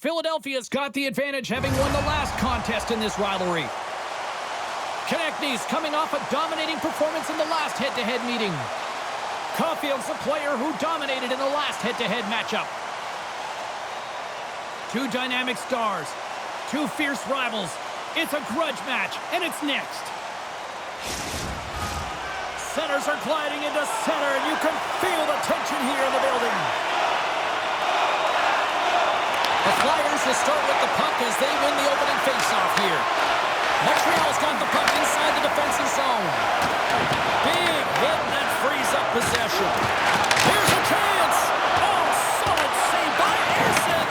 Philadelphia's got the advantage, having won the last contest in this rivalry. Konechny's coming off a dominating performance in the last head-to-head meeting. Caulfield's the player who dominated in the last head-to-head matchup. Two dynamic stars, two fierce rivals. It's a grudge match, and it's next. Centers are gliding into center, and you can feel the tension here in the building. The Flyers will start with the puck as they win the opening faceoff here. Montreal's got the puck inside the defensive zone. Big hit, and that frees up possession. Here's a chance! Oh, solid save by Anderson!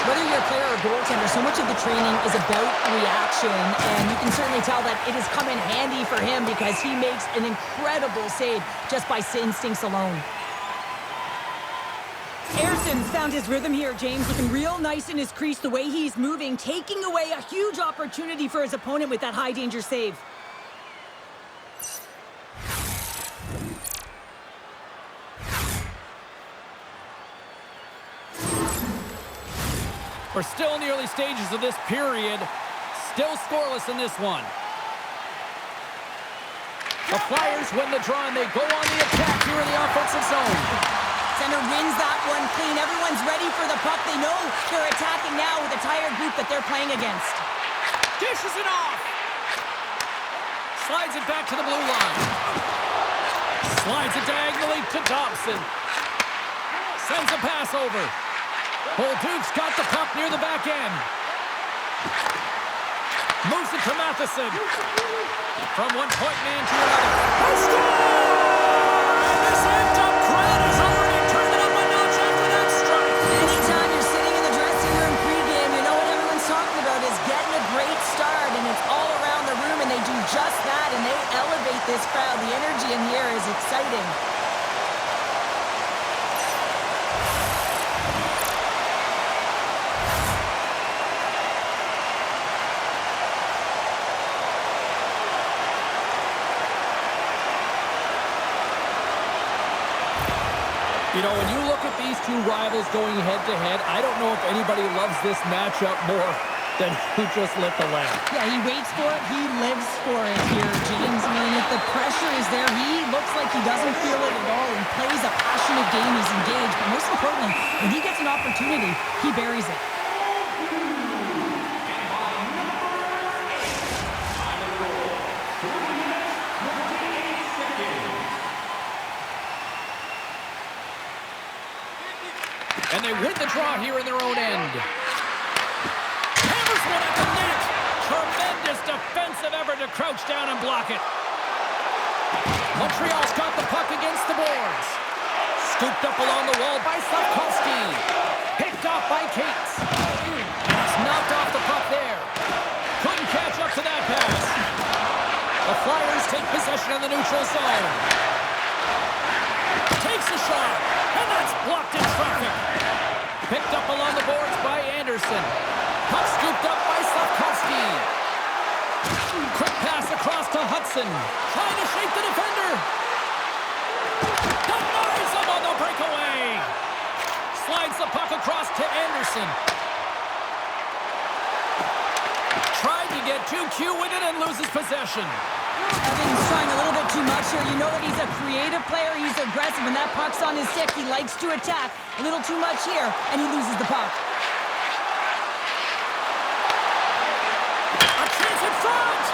Whether you're a player or goaltender, so much of the training is about reaction, and you can certainly tell that it has come in handy for him because he makes an incredible save just by instincts alone. Anderson's found his rhythm here, James, looking real nice in his crease the way he's moving, taking away a huge opportunity for his opponent with that high-danger save. We're still in the early stages of this period. Still scoreless in this one. The Flyers win the draw, and they go on the attack here in the offensive zone. Center wins that one clean. Everyone's ready for the puck. They know they're attacking now with a tired group that they're playing against. Dishes it off. Slides it back to the blue line. Slides it diagonally to Dobson. Sends a pass over. Bolduc's got the puck near the back end. Moves it to Matheson. From one point man to another. They score! This amped-up crowd has already turned it up a notch after that strike. Anytime you're sitting in the dressing room pregame, you know what everyone's talking about is getting a great start, and it's all around the room, and they do just that, and they elevate this crowd. The energy in here is exciting. You know, when you look at these two rivals going head-to-head, I don't know if anybody loves this matchup more than who just lit the lamp. Yeah, he waits for it. He lives for it here, James. I mean, if the pressure is there, he looks like he doesn't feel it at all. He plays a passionate game. He's engaged. But most importantly, when he gets an opportunity, he buries it. And they win the draw here in their own end. Hammers one at the net. Tremendous defensive effort to crouch down and block it. Montreal's got the puck against the boards. Scooped up along the wall by Slavkovsky. Picked off by Cates. And he's knocked off the puck there. Couldn't catch up to that pass. The Flyers take possession of the neutral zone. Takes a shot. And that's blocked in traffic. Picked up along the boards by Anderson. Puck scooped up by Slavkovsky. Quick pass across to Hudson. Trying to shake the defender. Denies him on the breakaway. Slides the puck across to Anderson. Tried to get too cute with it and loses possession. Evans trying a little bit too much here. You know that he's a creative player. He's aggressive. When that puck's on his stick, he likes to attack. A little too much here, and he loses the puck. A chance in front!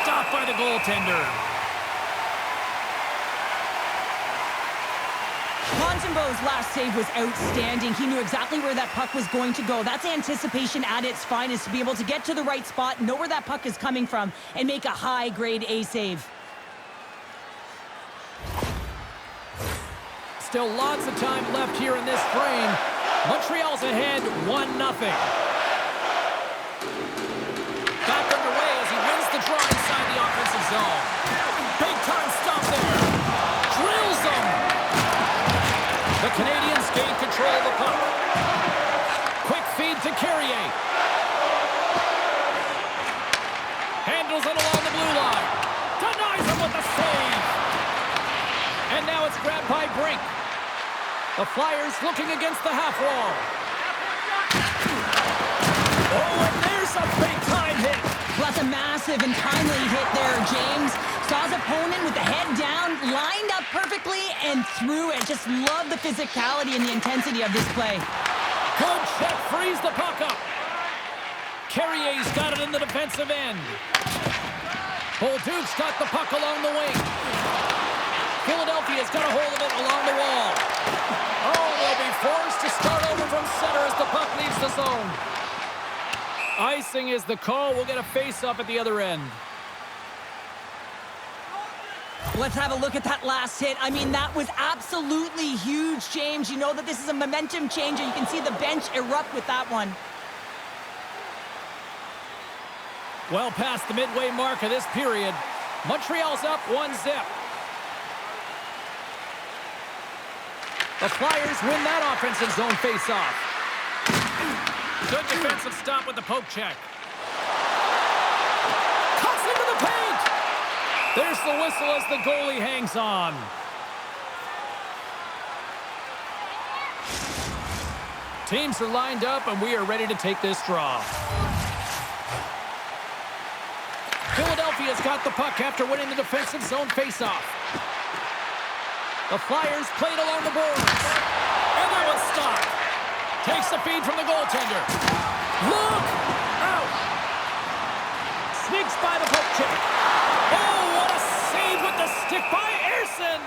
Stopped by the goaltender. Montembeau's last save was outstanding. He knew exactly where that puck was going to go. That's anticipation at its finest, to be able to get to the right spot, know where that puck is coming from, and make a high-grade A save. Still lots of time left here in this frame. Montreal's ahead 1-0. Back underway as he wins the draw inside the offensive zone. Big time stop there. Drills him. The Canadiens gain control of the puck. Quick feed to Carrier. Handles it along the blue line. Denies him with the save. And now it's grabbed by Brink. The Flyers looking against the half wall. a big-time hit. Well, that's a massive and timely hit there, James. Saw his opponent with the head down, lined up perfectly, and threw it. Just love the physicality and the intensity of this play. Good check, frees the puck up. Carrier's got it in the defensive end. Bolduc's got the puck along the wing. Philadelphia's got a hold of it along the wall. Oh, they'll be forced to start over from center as the puck leaves the zone. Icing is the call. We'll get a face-off at the other end. Let's have a look at that last hit. I mean, that was absolutely huge, James. You know that this is a momentum changer. You can see the bench erupt with that one. Well past the midway mark of this period. Montreal's up 1-0. The Flyers win that offensive zone face-off. Good defensive stop with the poke check. Cuts into the paint! There's the whistle as the goalie hangs on. Teams are lined up, and we are ready to take this draw. Philadelphia's got the puck after winning the defensive zone face-off. The Flyers played along the boards. And that one's stopped. Takes the feed from the goaltender. Look! Out! Sneaks by the poke check. Oh, what a save with the stick by Ersson!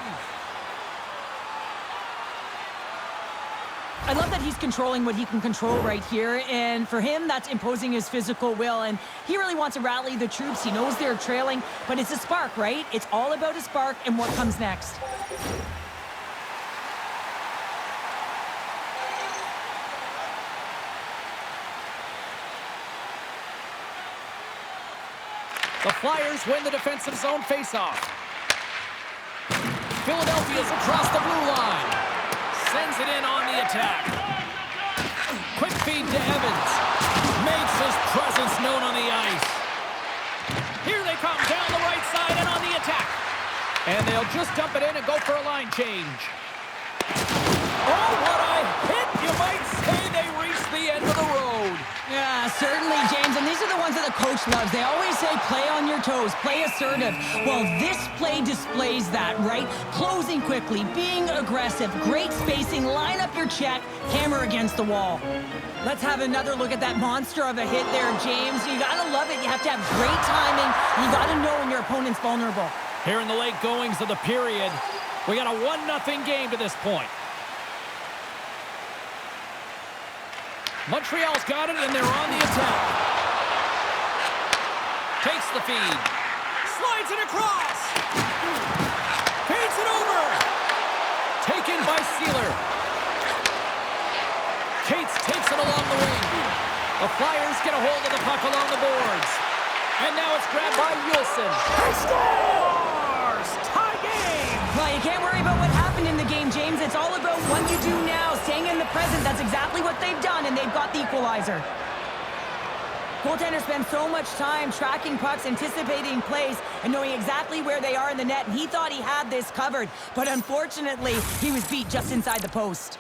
I love that he's controlling what he can control right here, and for him, that's imposing his physical will, and he really wants to rally the troops. He knows they're trailing, but it's a spark, right? It's all about a spark and what comes next. The Flyers win the defensive zone face-off. Philadelphia's across the blue line. Sends it in on the attack. Quick feed to Evans. Makes his presence known on the ice. Here they come down the right side and on the attack. And they'll just dump it in and go for a line change. Oh, what a hit! You might say they reached the end of the road. Yeah, certainly, James, and these are the ones that the coach loves. They always say, play on your toes, play assertive. Well, this play displays that, right? Closing quickly, being aggressive, great spacing, line up your check, hammer against the wall. Let's have another look at that monster of a hit there, James. You gotta love it. You have to have great timing. You gotta know when your opponent's vulnerable. Here in the late goings of the period, we got a 1-0 game to this point. Montreal's got it, and they're on the attack. Takes the feed. Slides it across. Feeds it over. Taken by Sealer. Cates takes it along the wing. The Flyers get a hold of the puck along the boards. And now it's grabbed by Wilson. He scores! Tie game! Well, you can't worry about what happened in the game, James. It's all about what you do now, staying in the present. That's exactly what they've done, and they've got the equalizer. Goaltender spends so much time tracking pucks, anticipating plays, and knowing exactly where they are in the net, and he thought he had this covered. But unfortunately, he was beat just inside the post.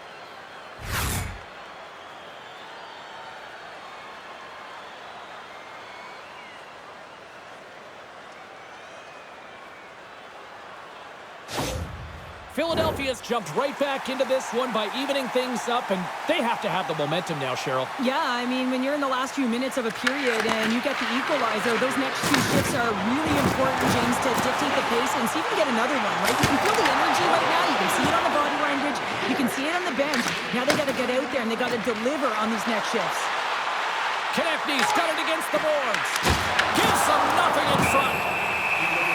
Philadelphia's jumped right back into this one by evening things up, and they have to have the momentum now, Cheryl. Yeah, I mean, when you're in the last few minutes of a period and you get the equalizer, those next two shifts are really important, James, to dictate the pace and see if you can get another one, right? You can feel the energy right now. You can see it on the body language. You can see it on the bench. Now they got to get out there, and they got to deliver on these next shifts. Konechny's got it against the boards. Gives them nothing in front.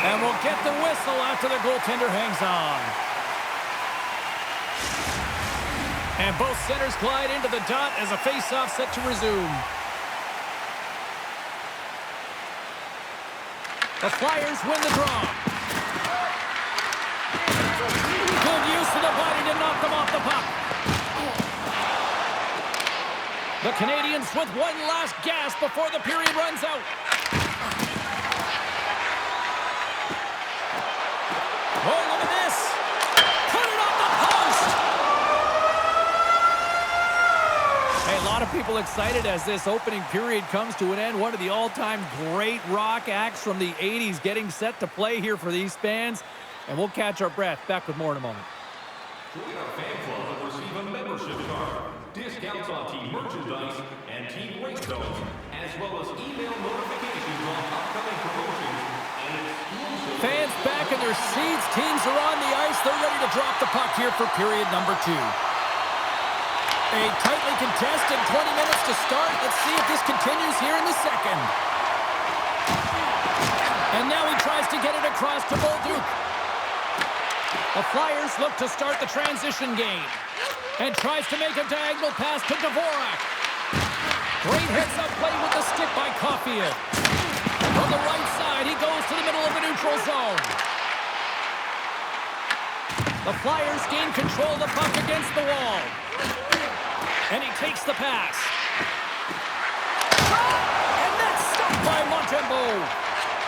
And we'll get the whistle after the goaltender hangs on. And both centers glide into the dot as a face-off set to resume. The Flyers win the draw. Good use of the body to knock them off the puck. The Canadiens with one last gasp before the period runs out. Oh, look at this. Put it on the post. Hey, a lot of people excited as this opening period comes to an end. One of the all-time great rock acts from the 80s getting set to play here for these fans. And we'll catch our breath. Back with more in a moment. Join our fan club and receive a membership card, discounts on team merchandise, and team rate zones, as well as email notifications on upcoming promotions and exclusive... Fans back in their seats. Teams are on the ice. They're ready to drop the puck here for period number 2. A tightly contested 20 minutes to start. Let's see if this continues here in the second. And now he tries to get it across to Bolduc. The Flyers look to start the transition game. And tries to make a diagonal pass to Dvorak. Great heads-up play with the stick by Caulfield. From the right side, he goes to the middle of the neutral zone. The Flyers gain control of the puck against the wall. And he takes the pass. And that's stopped by Montembeault.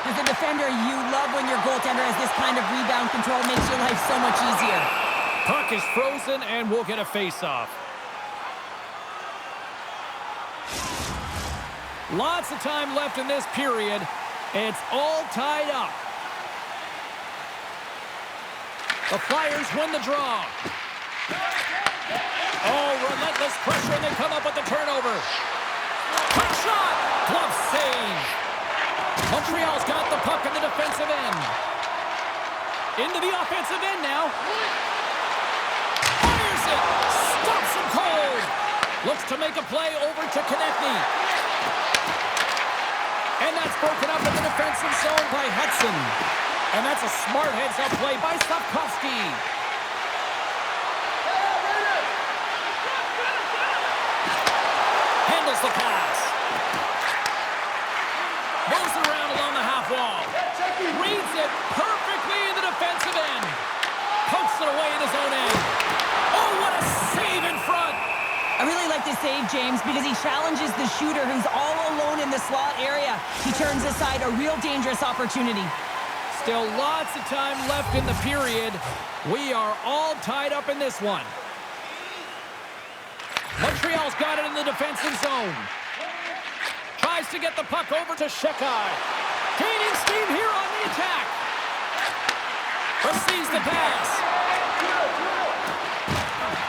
As a defender, you love when your goaltender has this kind of rebound control. Makes your life so much easier. Puck is frozen, and we'll get a face-off. Lots of time left in this period. It's all tied up. The Flyers win the draw. Oh, relentless pressure, and they come up with the turnover. Quick shot! Glove save. Montreal's got the puck in the defensive end. Into the offensive end now. Fires it! Stops him cold! Looks to make a play over to Konechny. And that's broken up in the defensive zone by Hudson. And that's a smart heads-up play by Slavkovsky. Handles the pass. Moves it around along the half wall. Reads it perfectly in the defensive end. Pokes it away in his own end. Oh, what a save in front. I really like this save, James, because he challenges the shooter who's all alone in the slot area. He turns aside a real dangerous opportunity. Still lots of time left in the period. We are all tied up in this one. Montreal's got it in the defensive zone. Tries to get the puck over to Shekai. Gaining steam here on the attack. Receives the pass.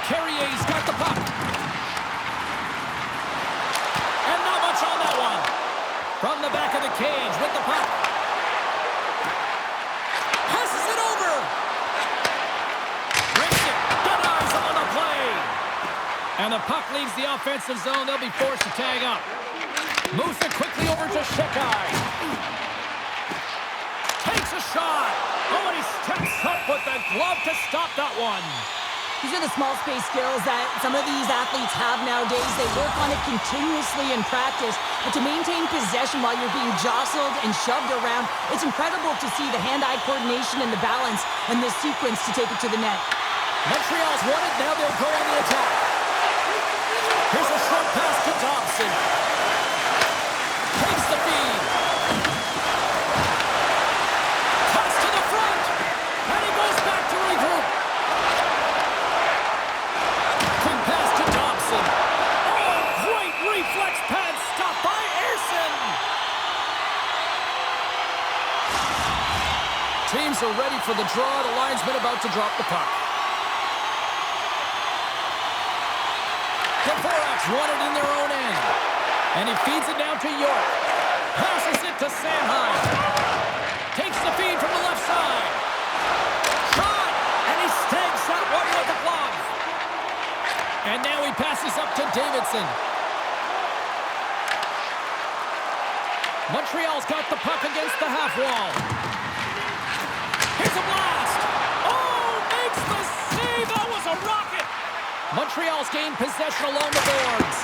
Carrier's got the puck. And not much on that one. From the back of the cage with the puck. Passes it over. Breaks it. Denies him on the play. And the puck leaves the offensive zone. They'll be forced to tag up. Moves it quickly over to Shekai. Takes a shot. Oh, and he steps up with the glove to stop that one. These are the small space skills that some of these athletes have nowadays. They work on it continuously in practice. But to maintain possession while you're being jostled and shoved around, it's incredible to see the hand-eye coordination and the balance and the sequence to take it to the net. Montreal's won it. Now they'll go on the attack. Here's a short pass to Dobson. Takes the feed. Cuts to the front. And he goes back to regroup. Quick pass to Dobson. Oh, great reflex pad stopped by Ersson. Teams are ready for the draw. The linesman about to drop the puck. Dvorak's won it in their own end. And he feeds it down to York. Passes it to Sanheim. Takes the feed from the left side. Shot! And he stakes that one with the glove. And now he passes up to Davidson. Montreal's got the puck against the half wall. Here's a blast! Oh, makes the save! That was a rocket! Montreal's gained possession along the boards.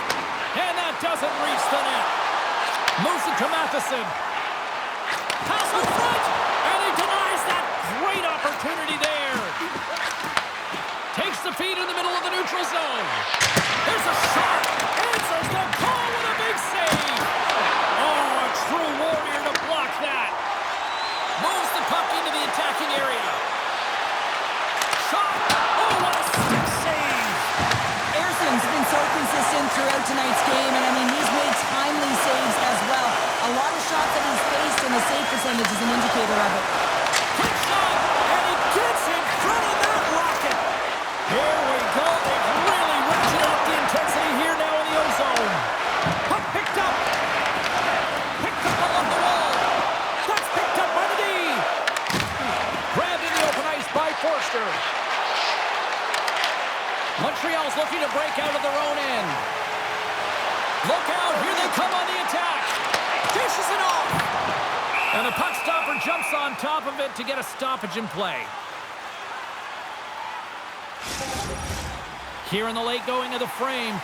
And that doesn't reach the net. Moves it to Matheson. Pass in front! And he denies that great opportunity there. Takes the feed in the middle of the neutral zone. There's a shot. Answers the call with a big save. Oh, a true warrior to block that. Moves the puck into the attacking area. Shot. Oh, what a stick save. Ersson's been so consistent him throughout tonight's game, and I mean, he's made timely saves as well. A lot of shots that he's faced, and the save percentage is an indicator of it. Quick shot, and he gets in front of that rocket. Here we go. They've really ratcheted up the intensity here now in the ozone. Puck picked up. Picked up along the wall. That's picked up by the D. Grabbed in the open ice by Forster. Montreal's looking to break out of their own end. Look out. Here they come on the attack. Dishes it off. And the puck stopper jumps on top of it to get a stoppage in play. Here in the late going of the frame,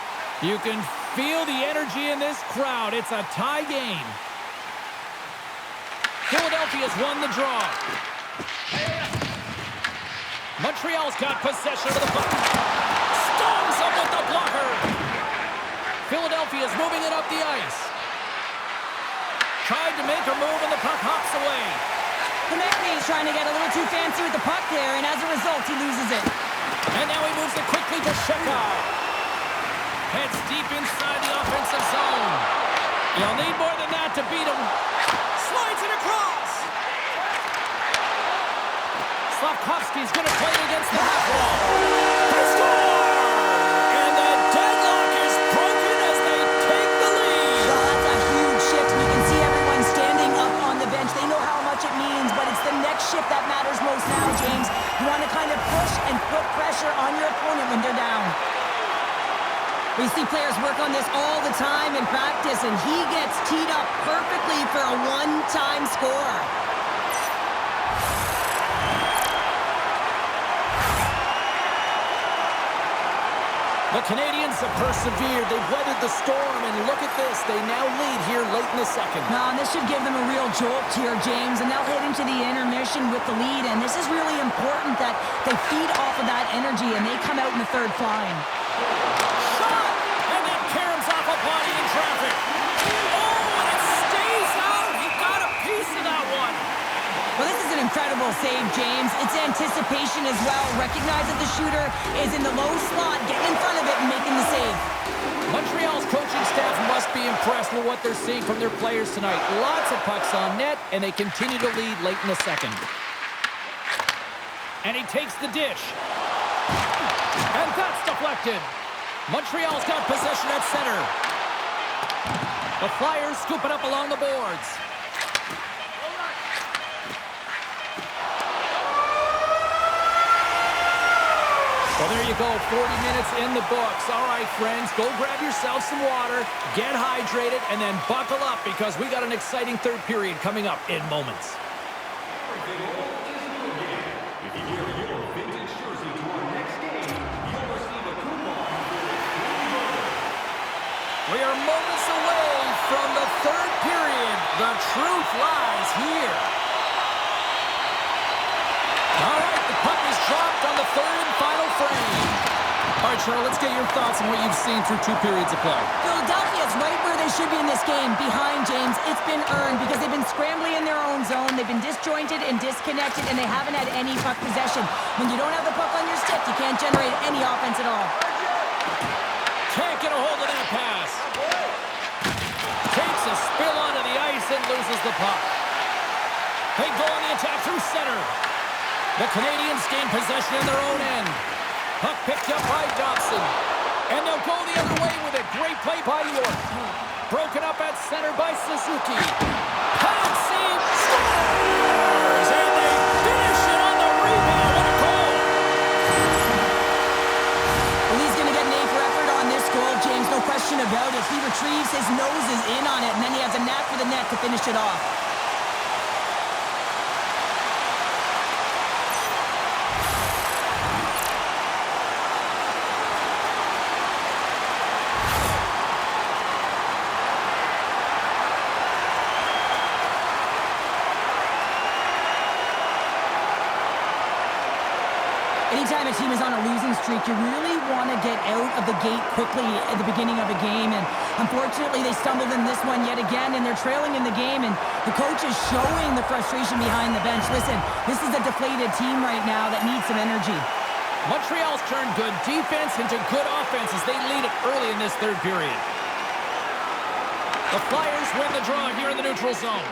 you can feel the energy in this crowd. It's a tie game. Philadelphia's won the draw. Montreal's got possession of the puck. Stones up with the blocker. Philadelphia's moving it up the ice. Tried to make a move and the puck hops away. Konechny's trying to get a little too fancy with the puck there, and as a result, he loses it. And now he moves it quickly to Chekhov. Heads deep inside the offensive zone. You'll need more than that to beat him. Slides it across. Slavkovsky's going to play it against the half wall. They score! And the deadlock is broken as they take the lead. Well, that's a huge shift. You can see everyone standing up on the bench. They know how much it means, but it's the next shift that matters most now, James. You want to kind of push and put pressure on your opponent when they're down. We see players work on this all the time in practice, and he gets teed up perfectly for a one-time score. The Canadiens have persevered. They've weathered the storm, and look at this. They now lead here late in the second. Now, this should give them a real jolt here, James, and they'll head into the intermission with the lead, and this is really important that they feed off of that energy, and they come out in the third flying. Shot! And that caroms off a body in traffic. Oh, and it stays out. He got a piece of that one. Well, this is an incredible save, James. It's anticipation as well. Recognize that the shooter is in the low slot, getting in front of it and making the save. Montreal's coaching staff must be impressed with what they're seeing from their players tonight. Lots of pucks on net, and they continue to lead late in the second. And he takes the dish. And that's deflected. Montreal's got possession at center. The Flyers scoop it up along the boards. Well, there you go, 40 minutes in the books. All right, friends, go grab yourself some water, get hydrated, and then buckle up because we got an exciting third period coming up in moments. Everything all is new again. If you wear your vintage jersey to our next game, you'll receive a coupon for a free burger. We are moments away from the third period. The truth lies here. All right, the puck is dropped on the third and final frame. All right, Cheryl, let's get your thoughts on what you've seen through 2 periods of play. Philadelphia's right where they should be in this game, behind James. It's been earned because they've been scrambling in their own zone. They've been disjointed and disconnected, and they haven't had any puck possession. When you don't have the puck on your stick, you can't generate any offense at all. Can't get a hold of that pass. Takes a spill onto the ice and loses the puck. They go on the attack through center. The Canadiens gain possession in their own end. Puck picked up by Dobson. And they'll go the other way with it. Great play by York. Broken up at center by Suzuki. Passing scores! And they finish it on the rebound. What a goal! Well, he's going to get an A for effort on this goal, James. No question about it. He retrieves his nose is in on it, and then he has a knack for the net to finish it off. Anytime a team is on a losing streak, you really want to get out of the gate quickly at the beginning of a game. And unfortunately, they stumbled in this one yet again, and they're trailing in the game. And the coach is showing the frustration behind the bench. Listen, this is a deflated team right now that needs some energy. Montreal's turned good defense into good offense as they lead it early in this third period. The Flyers win the draw here in the neutral zone.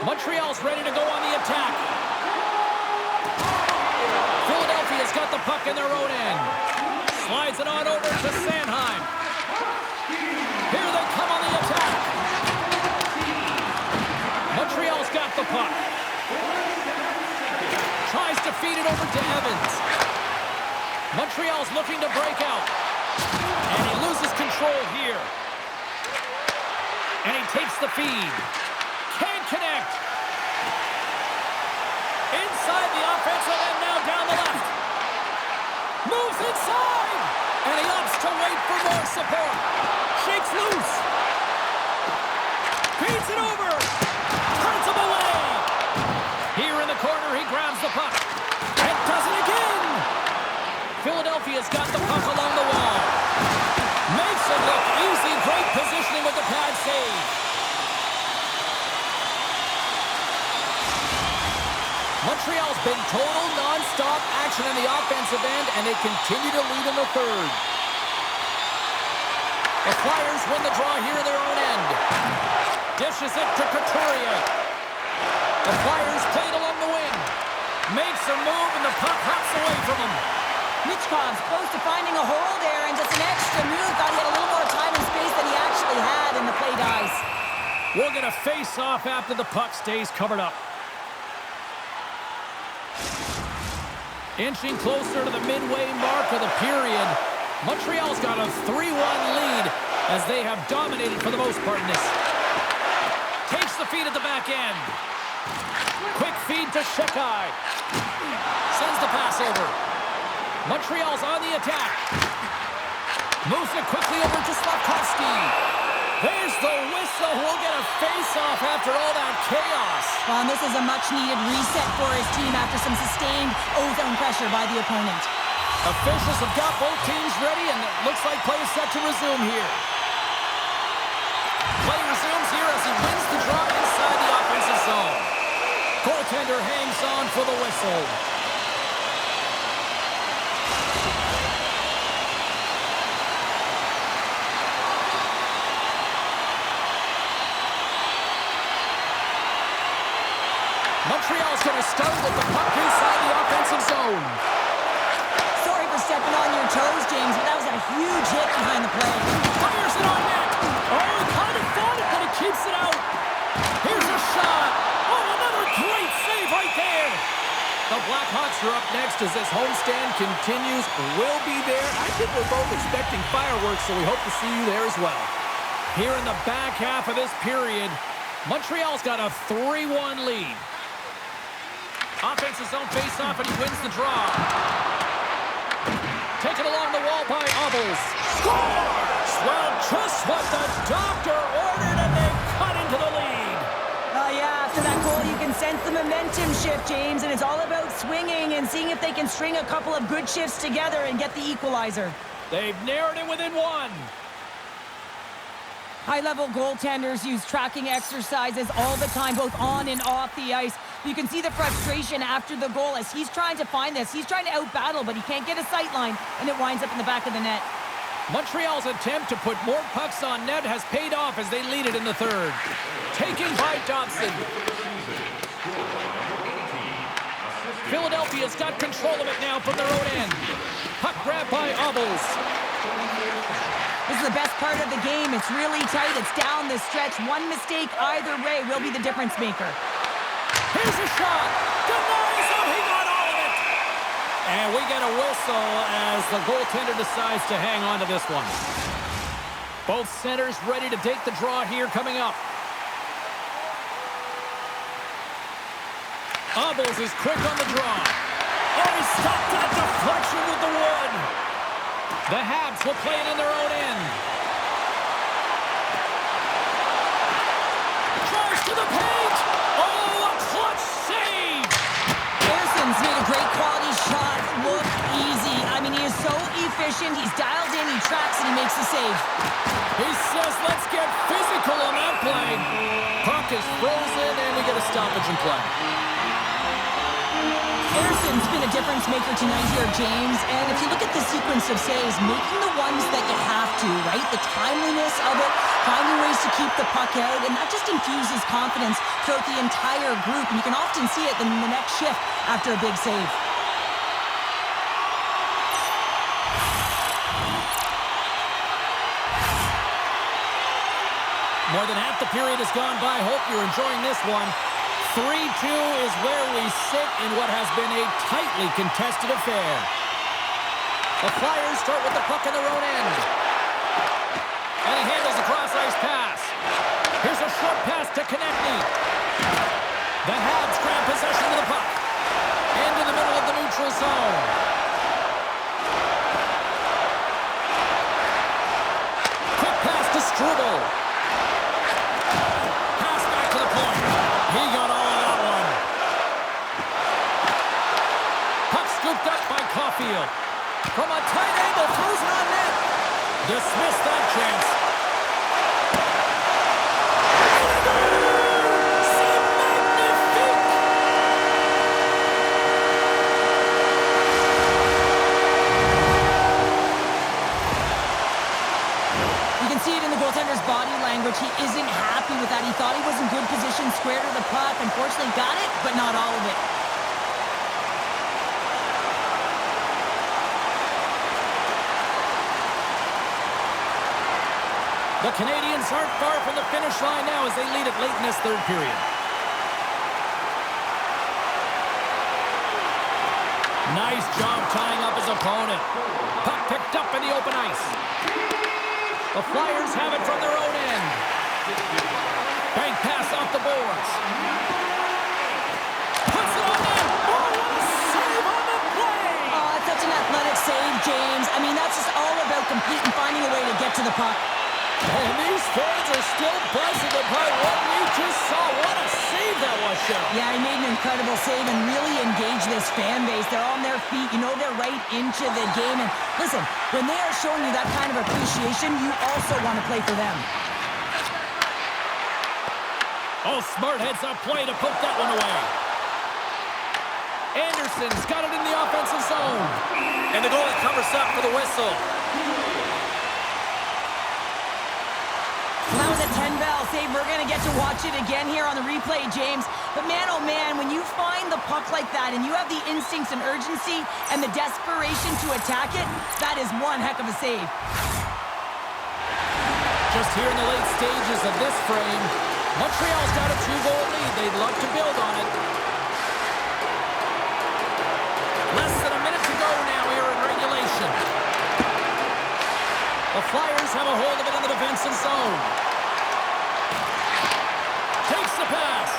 Montreal's ready to go on the attack. Philadelphia's got the puck in their own end. Slides it on over to Sanheim. Here they come on the attack. Montreal's got the puck. Tries to feed it over to Evans. Montreal's looking to break out. And he loses control here. And he takes the feed. Can't connect. Inside the offensive end now down the left. Moves inside. And he opts to wait for more support. Shakes loose. Feeds it over. Turns him away. Here in the corner, he grabs the puck. And does it again. Philadelphia's got the puck along the wall. Makes it look easy. Great positioning with the pad save. Montreal's been total non-stop action in the offensive end, and they continue to lead in the third. The Flyers win the draw here in their own end. Dishes it to Couturier. The Flyers played along the wing. Makes a move, and the puck hops away from him. Michkov's close to finding a hole there, and just an extra move. Thought he had a little more time and space than he actually had, and the play dies. We'll get a face-off after the puck stays covered up. Inching closer to the midway mark of the period. Montreal's got a 3-1 lead as they have dominated for the most part in this. Takes the feed at the back end. Quick feed to Shekai. Sends the pass over. Montreal's on the attack. Moves it quickly over to Slafkovsky. There's the whistle. We'll get a face-off after all that chaos. Well, and this is a much-needed reset for his team after some sustained ozone pressure by the opponent. Officials have got both teams ready, and it looks like play is set to resume here. Play resumes here as he wins the draw inside the offensive zone. Goaltender hangs on for the whistle. Montreal's going to start with the puck inside the offensive zone. Sorry for stepping on your toes, James, but that was a huge hit behind the play. Fires it on net. Oh, he kind of fought it, but he keeps it out. Here's a shot. Oh, another great save right there. The Blackhawks are up next as this homestand continues. We'll be there. I think we're both expecting fireworks, so we hope to see you there as well. Here in the back half of this period, Montreal's got a 3-1 lead. Offensive zone face-off, and he wins the draw. Taken along the wall by Obels. Scores! Well, just what the doctor ordered, and they cut into the lead. Yeah, after that goal, you can sense the momentum shift, James, and it's all about swinging and seeing if they can string a couple of good shifts together and get the equalizer. They've narrowed it within one. High-level goaltenders use tracking exercises all the time, both on and off the ice. You can see the frustration after the goal as he's trying to find this. He's trying to out-battle, but he can't get a sight line, and it winds up in the back of the net. Montreal's attempt to put more pucks on net has paid off as they lead it in the third. Taken by Dobson. Philadelphia's got control of it now from their own end. Puck grab by Obels. This is the best part of the game. It's really tight. It's down the stretch. One mistake either way will be the difference maker. Here's a shot. Denies him. He got all of it. And we get a whistle as the goaltender decides to hang on to this one. Both centers ready to take the draw here coming up. Obels is quick on the draw. Oh, he stopped that deflection with the wood. The Habs will play it in their own end. Drives to the paint. Oh, a clutch save. Harrison's made a great quality shot look easy. I mean, he is so efficient. He's dialed in, he tracks, and he makes the save. He says, let's get physical on that play. Puck is frozen, and we get a stoppage in play. Anderson's been a difference maker tonight here, James. And if you look at the sequence of saves, making the ones that you have to, right? The timeliness of it, finding ways to keep the puck out, and that just infuses confidence throughout the entire group. And you can often see it in the next shift after a big save. More than half the period has gone by. Hope you're enjoying this one. 3-2 is where we sit in what has been a tightly contested affair. The Flyers start with the puck in their own end. And he handles a cross-ice pass. Here's a short pass to Konechny. The Habs grab possession of the puck. Into the middle of the neutral zone. Quick pass to Struble. Pass back to the point. He got all of that one. Puck scooped up by Caulfield. From a tight angle, throws it on net. Dismissed that chance. C'est magnifique! You can see it in the goaltender's body language. He isn't happy with that. He thought he was in good position, square to the puck. Unfortunately, got it, but not all of it. The Canadiens aren't far from the finish line now as they lead it late in this third period. Nice job tying up his opponent. Puck picked up in the open ice. The Flyers have it from their own end. Bank pass off the boards. Puts it on net. Oh, what a save on the play! Oh, it's such an athletic save, James. I mean, that's just all about complete and finding a way to get to the puck. And these fans are still buzzing about what we just saw. What a save that was, Cheryl. Yeah, he made an incredible save and really engaged this fan base. They're on their feet. You know they're right into the game. And listen, when they are showing you that kind of appreciation, you also want to play for them. Oh, smart heads-up play to poke that one away. Anderson's got it in the offensive zone. And the goalie covers up for the whistle. That was a 10-bell save. We're going to get to watch it again here on the replay, James. But man, oh man, when you find the puck like that and you have the instincts and urgency and the desperation to attack it, that is one heck of a save. Just here in the late stages of this frame, Montreal's got a 2-goal lead. They'd love to build on it. Less than a minute to go now here in regulation. The Flyers have a hold of it in the defensive zone. Takes the pass.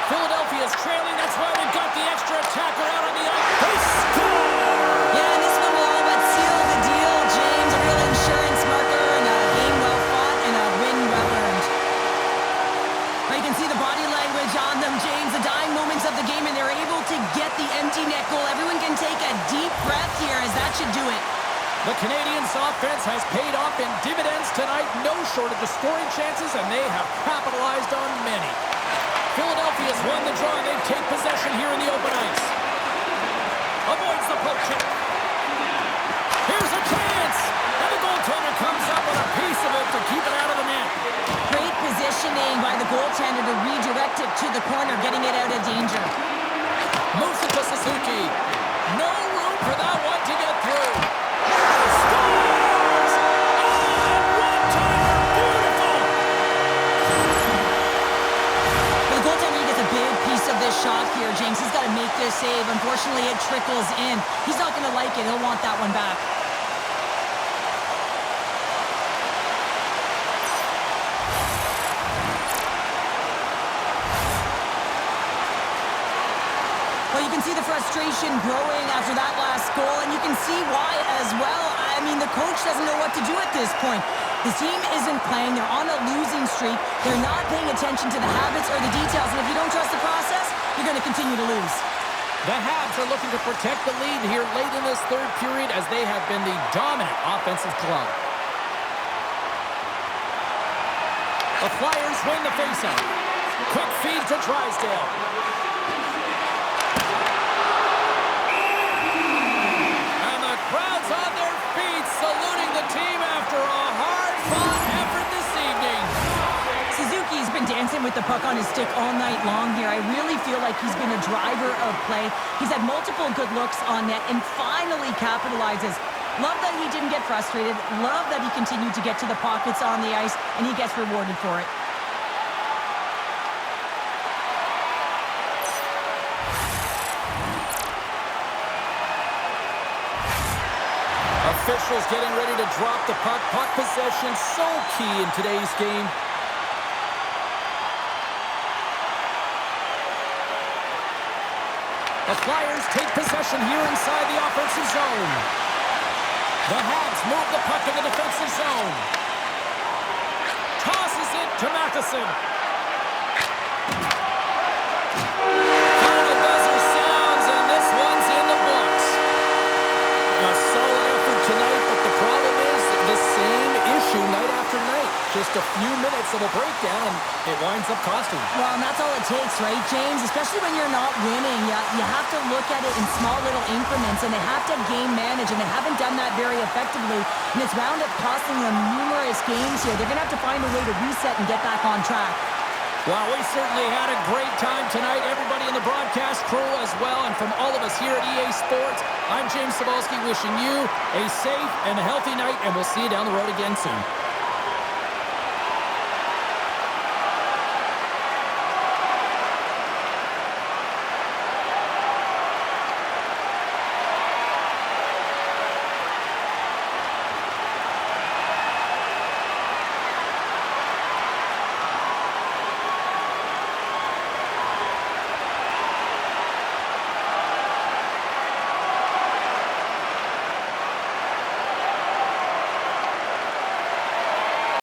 Philadelphia's trailing. That's why we've got the extra attacker out on the ice. They score! Yeah, and this one will all but seal the deal, James. A real insurance marker and a game well fought and a win well earned. Now you can see the body language on them, James. The dying moments of the game, and they're able to get the empty net goal. Everyone can take a deep breath here, as that should do it. The Canadiens' offense has paid off in dividends tonight. No shortage of scoring chances, and they have capitalized on many. Philadelphia's won the draw, and they take possession here in the open ice. Avoids the poke check. Here's a chance! And the goaltender comes up with a piece of it to keep it out of the net. Great positioning by the goaltender to redirect it to the corner, getting it out of danger. Moves it to Suzuki. No room for that one to get through. Of this shot here, James. He's got to make this save. Unfortunately, it trickles in. He's not going to like it. He'll want that one back. Well, you can see the frustration growing after that last goal, and you can see why as well. I mean, the coach doesn't know what to do at this point. The team isn't playing. They're on a losing streak. They're not paying attention to the habits or the details, and if you don't trust the process, you're going to continue to lose. The Habs are looking to protect the lead here late in this third period as they have been the dominant offensive club. The Flyers win the faceoff. Quick feed to Drysdale. with the puck on his stick all night long here. I really feel like he's been a driver of play. He's had multiple good looks on net and finally capitalizes. Love that he didn't get frustrated. Love that he continued to get to the pockets on the ice, and he gets rewarded for it. Officials getting ready to drop the puck. Puck possession so key in today's game. The Flyers take possession here inside the offensive zone. The Habs move the puck in the defensive zone. Tosses it to Matheson. Final buzzer sounds, and this one's in the books. A solid effort tonight, but the problem is the same issue night after night. Just a few minutes of a breakdown, and it winds up costing. Well, and that's all it takes, right, James? Especially when you're not winning. You have to look at it in small little increments, and they have to game manage, and they haven't done that very effectively. And it's wound up costing them numerous games here. They're going to have to find a way to reset and get back on track. Well, we certainly had a great time tonight. Everybody in the broadcast crew as well. And from all of us here at EA Sports, I'm James Cebulski wishing you a safe and healthy night, and we'll see you down the road again soon.